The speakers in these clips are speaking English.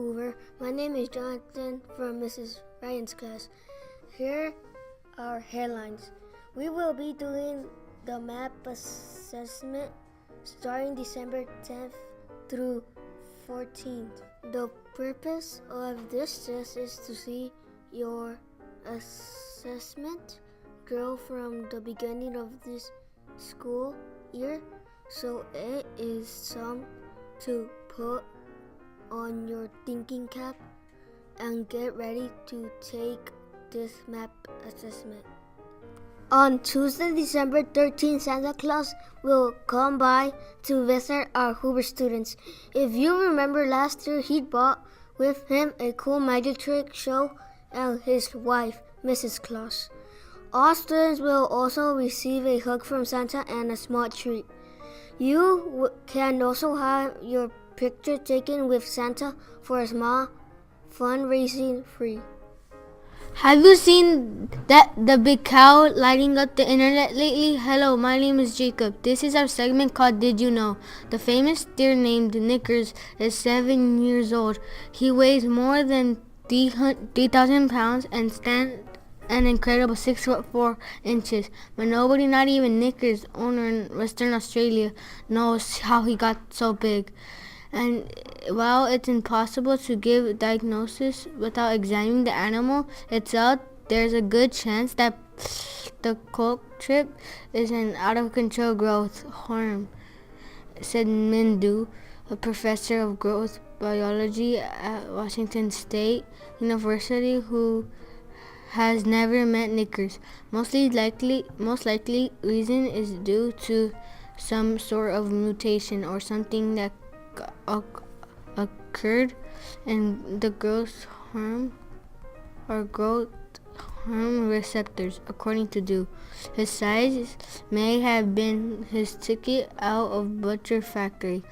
Hoover. My name is Jonathan from Mrs. Ryan's class. Here are headlines. We will be doing the map assessment starting December 10th through 14th. The purpose of this test is to see your assessment grow from the beginning of this school year, so it is time to put on your thinking cap and get ready to take this map assessment. On Tuesday, December 13th, Santa Claus will come by to visit our Hoover students. If you remember last year, he brought with him a cool magic trick show and his wife, Mrs. Claus. All students will also receive a hug from Santa and a small treat. You can also have your picture taken with Santa for a small fundraising fee. Have you seen the big cow lighting up the internet lately? Hello, my name is Jacob. This is our segment called Did You Know? The famous steer named Knickers is 7 years old. He weighs more than 3,000 pounds and stands an incredible 6'4" but nobody, not even Knickers owner in Western Australia, knows how he got so big. And while it's impossible to give a diagnosis without examining the animal itself, there's a good chance that the cold trip is an out-of-control growth hormone, said Mindu, a professor of growth biology at Washington State University who has never met Knickers. Most likely reason is due to some sort of mutation or something that occurred in the growth hormone receptors, according to Du. His size may have been his ticket out of butcher factory.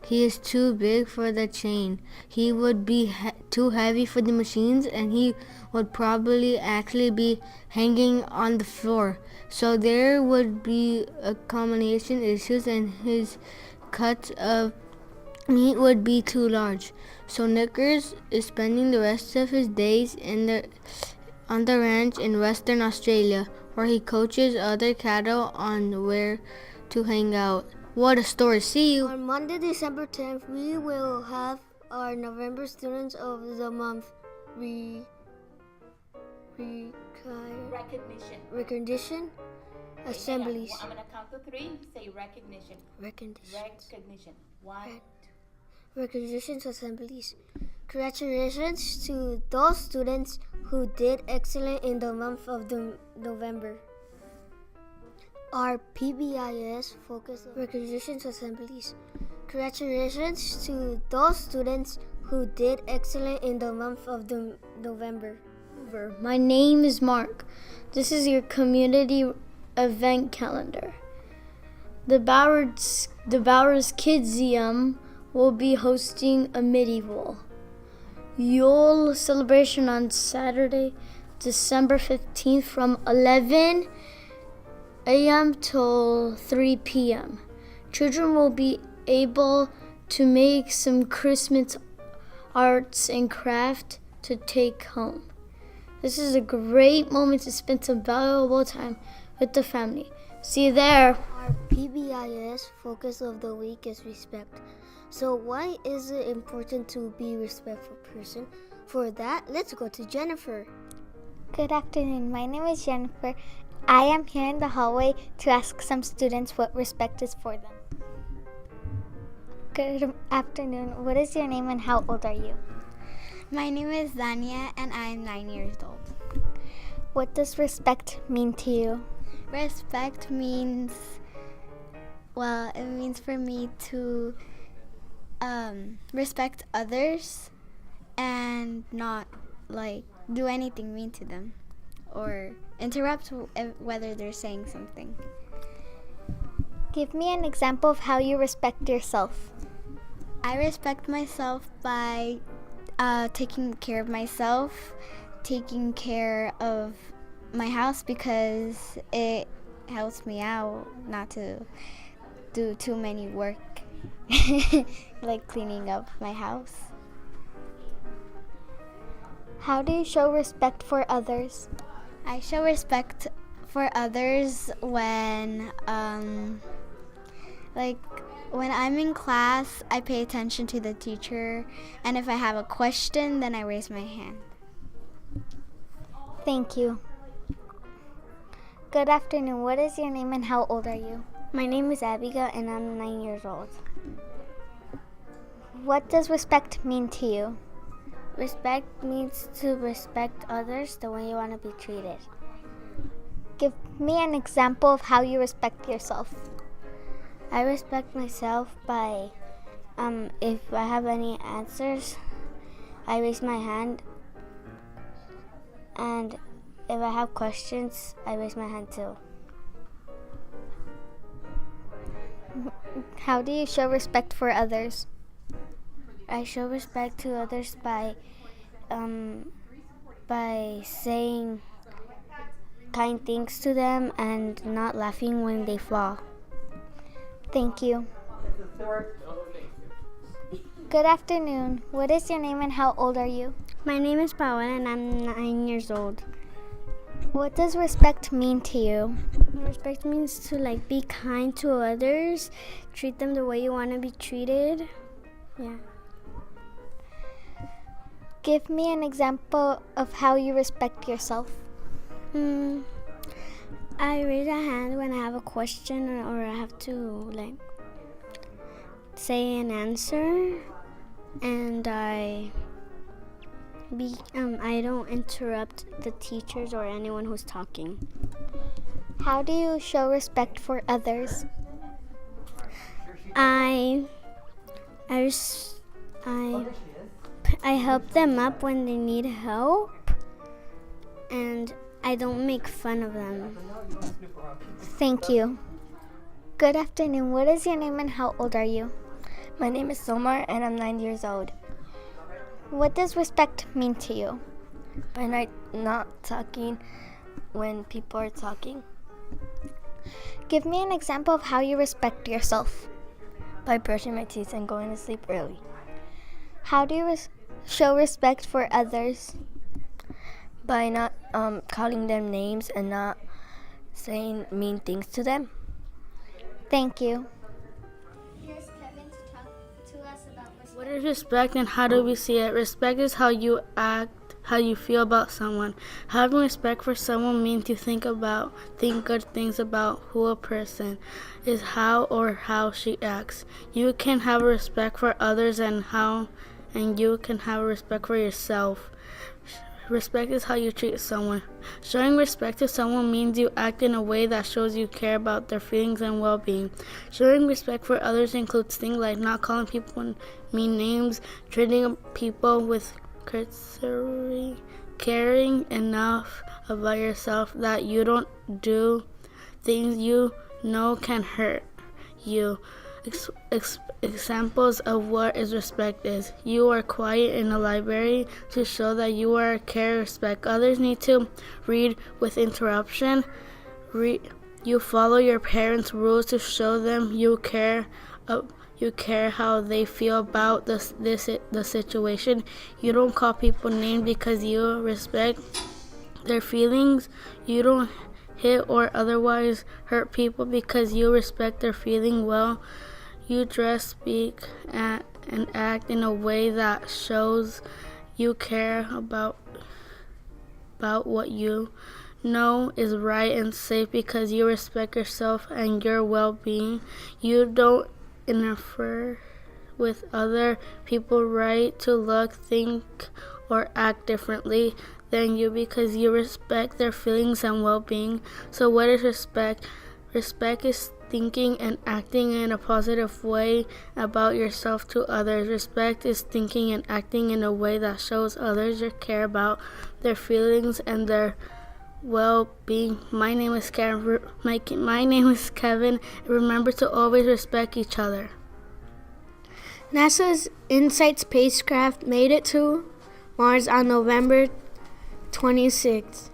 He is too big for the chain. He would be too heavy for the machines, and he would probably actually be hanging on the floor. So there would be accommodation issues, and his cuts of meat would be too large. So Knickers is spending the rest of his days on the ranch in Western Australia, where he coaches other cattle on where to hang out. What a story. See you. On Monday, December 10th, we will have our November Students of the Month recognition assemblies. I'm going to count to 3. Say recognition. Recognition. 1. Recognition assemblies. Congratulations to those students who did excellent in the month of November. Our PBIS focus on recognition assemblies. Congratulations to those students who did excellent in the month of November. My name is Mark. This is your community event calendar. The Bowers Kidsium will be hosting a medieval Yule celebration on Saturday, December 15th from 11 a.m. till 3 p.m. Children will be able to make some Christmas arts and craft to take home. This is a great moment to spend some valuable time with the family. See you there. Our PBIS focus of the week is respect. So why is it important to be a respectful person? For that, let's go to Jennifer. Good afternoon. My name is Jennifer. I am here in the hallway to ask some students what respect is for them. Good afternoon. What is your name and how old are you? My name is Zania and I am 9 years old. What does respect mean to you? Respect means, it means for me to respect others and not do anything mean to them or interrupt whether they're saying something. Give me an example of how you respect yourself. I respect myself by taking care of myself, taking care of my house because it helps me out not to do too many work like cleaning up my house. How do you show respect for others? I show respect for others when, when I'm in class, I pay attention to the teacher, and if I have a question, then I raise my hand. Thank you. Good afternoon. What is your name and how old are you? My name is Abigail and I'm 9 years old. What does respect mean to you? Respect means to respect others the way you want to be treated. Give me an example of how you respect yourself. I respect myself by, if I have any answers, I raise my hand. And if I have questions, I raise my hand too. How do you show respect for others? I show respect to others by saying kind things to them and not laughing when they fall. Thank you. Good afternoon. What is your name and how old are you? My name is Paola and I'm 9 years old. What does respect mean to you? Respect means to be kind to others, treat them the way you want to be treated. Yeah. Give me an example of how you respect yourself. I raise a hand when I have a question or I have to say an answer, and I don't interrupt the teachers or anyone who's talking. How do you show respect for others? I help them up when they need help, and I don't make fun of them. Thank you. Good afternoon. What is your name and how old are you? My name is Somar and I'm 9 years old. What does respect mean to you? By not talking when people are talking. Give me an example of how you respect yourself. By brushing my teeth and going to sleep early. How do you show respect for others? By not calling them names and not saying mean things to them. Thank you. Here's Kevin to talk to us about respect. What is respect and how do we see it? Respect is how you act, how you feel about someone. Having respect for someone means you think good things about who a person is, how she acts. You can have respect for others and you can have respect for yourself. Respect is how you treat someone. Showing respect to someone means you act in a way that shows you care about their feelings and well-being. Showing respect for others includes things like not calling people mean names, treating people with courtesy, caring enough about yourself that you don't do things you know can hurt you. Examples of what is respect is: you are quiet in a library to show that you are care respect. Others need to read with interruption. You follow your parents' rules to show them you care how they feel about the situation. You don't call people names because you respect their feelings. You don't hit or otherwise hurt people because you respect their feeling well. You dress, speak, and act in a way that shows you care about what you know is right and safe because you respect yourself and your well-being. You don't interfere with other people's right to look, think, or act differently than you because you respect their feelings and well-being. So what is respect? Respect is thinking and acting in a positive way about yourself to others. Respect is thinking and acting in a way that shows others you care about their feelings and their well-being. My name is Kevin. Remember to always respect each other. NASA's InSight spacecraft made it to Mars on November 26th.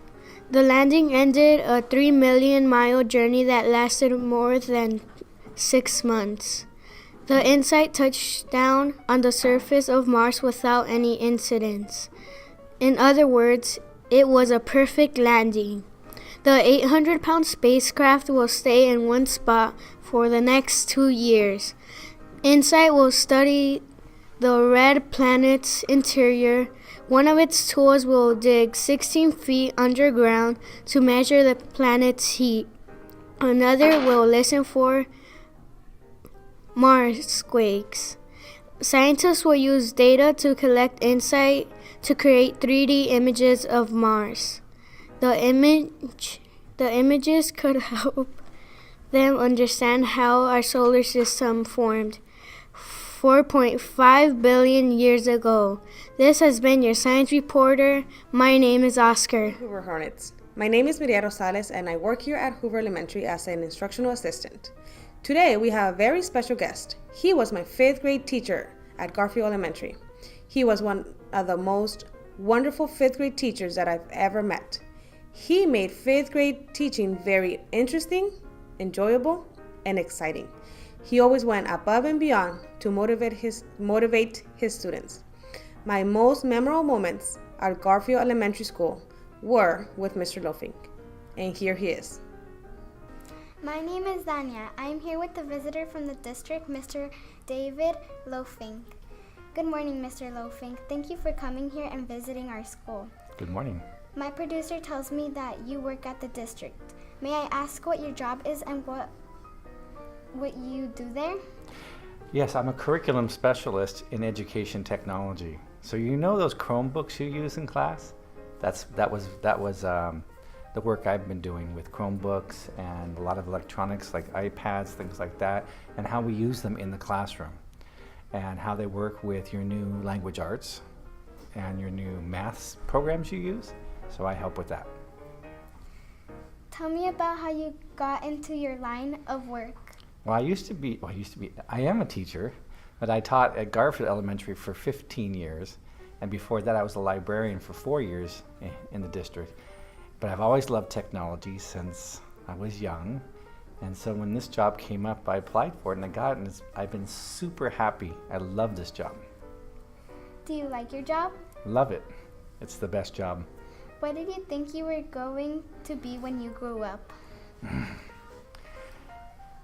The landing ended a 3 million mile journey that lasted more than 6 months. The InSight touched down on the surface of Mars without any incidents. In other words, it was a perfect landing. The 800-pound spacecraft will stay in one spot for the next 2 years. InSight will study the red planet's interior. One of its tools will dig 16 feet underground to measure the planet's heat. Another will listen for Marsquakes. Scientists will use data to collect insight to create 3D images of Mars. The images could help them understand how our solar system formed 4.5 billion years ago. This has been your science reporter. My name is Oscar. Hoover Hornets. My name is Maria Rosales and I work here at Hoover Elementary as an instructional assistant. Today we have a very special guest. He was my 5th grade teacher at Garfield Elementary. He was one of the most wonderful 5th grade teachers that I've ever met. He made 5th grade teaching very interesting, enjoyable, and exciting. He always went above and beyond to motivate his students. My most memorable moments at Garfield Elementary School were with Mr. Lofink. And here he is. My name is Dania. I am here with the visitor from the district, Mr. David Lofink. Good morning, Mr. Lofink. Thank you for coming here and visiting our school. Good morning. My producer tells me that you work at the district. May I ask what your job is and what you do there? Yes, I'm a curriculum specialist in education technology. So you know those Chromebooks you use in class? That was the work I've been doing with Chromebooks and a lot of electronics like iPads, things like that, and how we use them in the classroom and how they work with your new language arts and your new maths programs you use. So I help with that. Tell me about how you got into your line of work. Well, I am a teacher, but I taught at Garfield Elementary for 15 years. And before that, I was a librarian for 4 years in the district. But I've always loved technology since I was young. And so when this job came up, I applied for it and I got it, and I've been super happy. I love this job. Do you like your job? Love it. It's the best job. What did you think you were going to be when you grew up?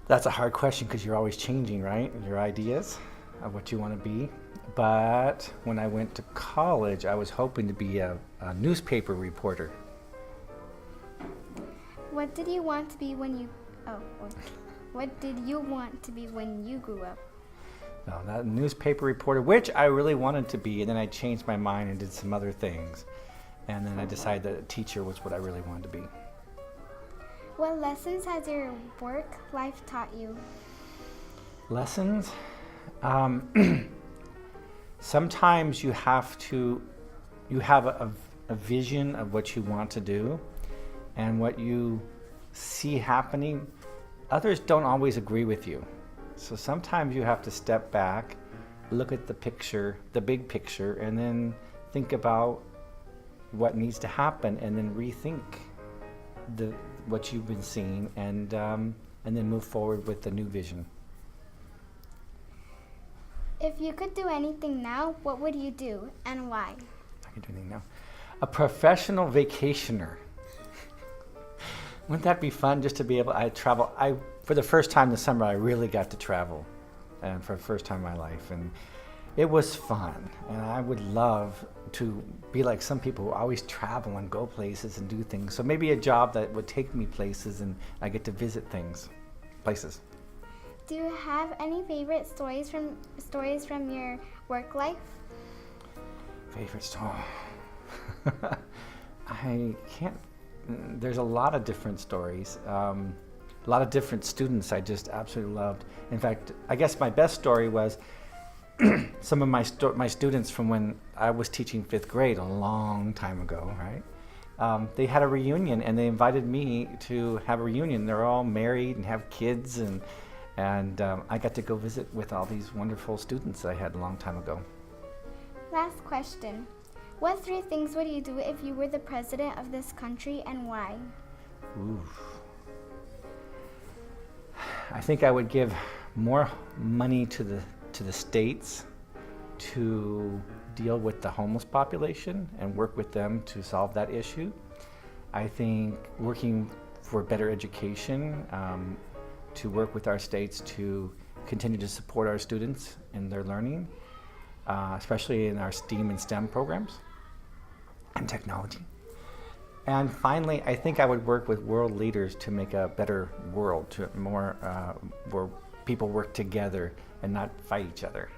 That's a hard question because you're always changing, right? Your ideas of what you want to be. But when I went to college, I was hoping to be a newspaper reporter. What did you want to be when you What did you want to be when you grew up? No, that newspaper reporter, which I really wanted to be, and then I changed my mind and did some other things. And then I decided that a teacher was what I really wanted to be. What lessons has your work life taught you? Lessons? Sometimes you have a vision of what you want to do, and what you see happening, others don't always agree with you. So sometimes you have to step back, look at the picture, the big picture, and then think about what needs to happen, and then rethink what you've been seeing, and then move forward with the new vision. If you could do anything now, what would you do and why? I can do anything now. A professional vacationer. Wouldn't that be fun just to be able to travel? For the first time this summer, I really got to travel, and for the first time in my life, and it was fun. And I would love to be like some people who always travel and go places and do things. So maybe a job that would take me places and I get to visit places. Do you have any favorite stories from your work life? Favorite story? I can't. There's a lot of different stories. A lot of different students I just absolutely loved. In fact, I guess my best story was some of my students from when I was teaching 5th grade a long time ago, right? They had a reunion and they invited me to have a reunion. They're all married and have kids, and I got to go visit with all these wonderful students that I had a long time ago. Last question. What 3 things would you do if you were the president of this country, and why? Oof. I think I would give more money to the states to deal with the homeless population and work with them to solve that issue. I think working for better education, to work with our states to continue to support our students in their learning, especially in our STEAM and STEM programs and technology. And finally, I think I would work with world leaders to make a better world, to more where people work together and not fight each other.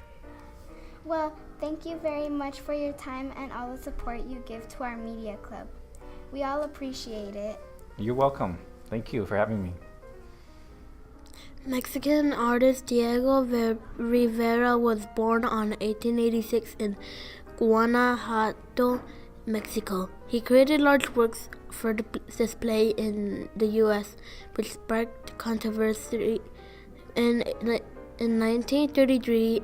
Well, thank you very much for your time and all the support you give to our media club. We all appreciate it. You're welcome. Thank you for having me. Mexican artist Diego Rivera was born on 1886 in Guanajuato, Mexico. He created large works for display in the U.S., which sparked controversy. In 1933,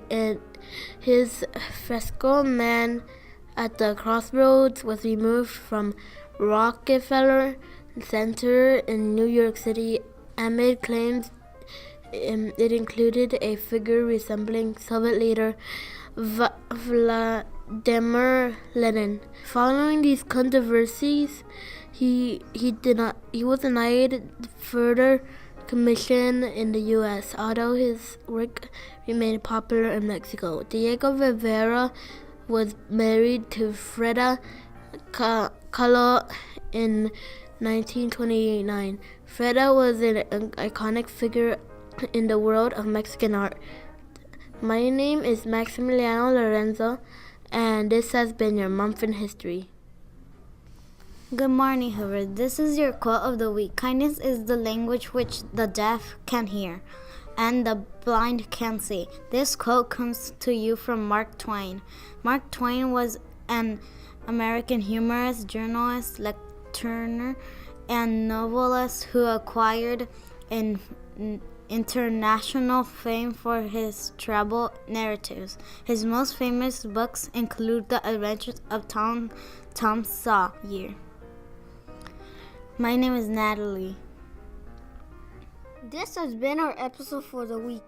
his fresco "Man at the Crossroads" was removed from Rockefeller Center in New York City amid claims it included a figure resembling Soviet leader Vladimir Lenin. Following these controversies, he was denied further commission in the U.S., although his work remained popular in Mexico. Diego Rivera was married to Frida Kahlo in 1929. Frida was an iconic figure in the world of Mexican art. My name is Maximiliano Lorenzo, and this has been your Month in History. Good morning, Hoover. This is your quote of the week. Kindness is the language which the deaf can hear and the blind can see. This quote comes to you from Mark Twain. Mark Twain was an American humorist, journalist, lecturer, and novelist who acquired an international fame for his travel narratives. His most famous books include The Adventures of Tom Sawyer. My name is Natalie. This has been our episode for the week.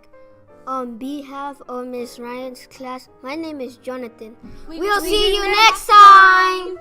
On behalf of Miss Ryan's class, my name is Jonathan. We'll see you next time!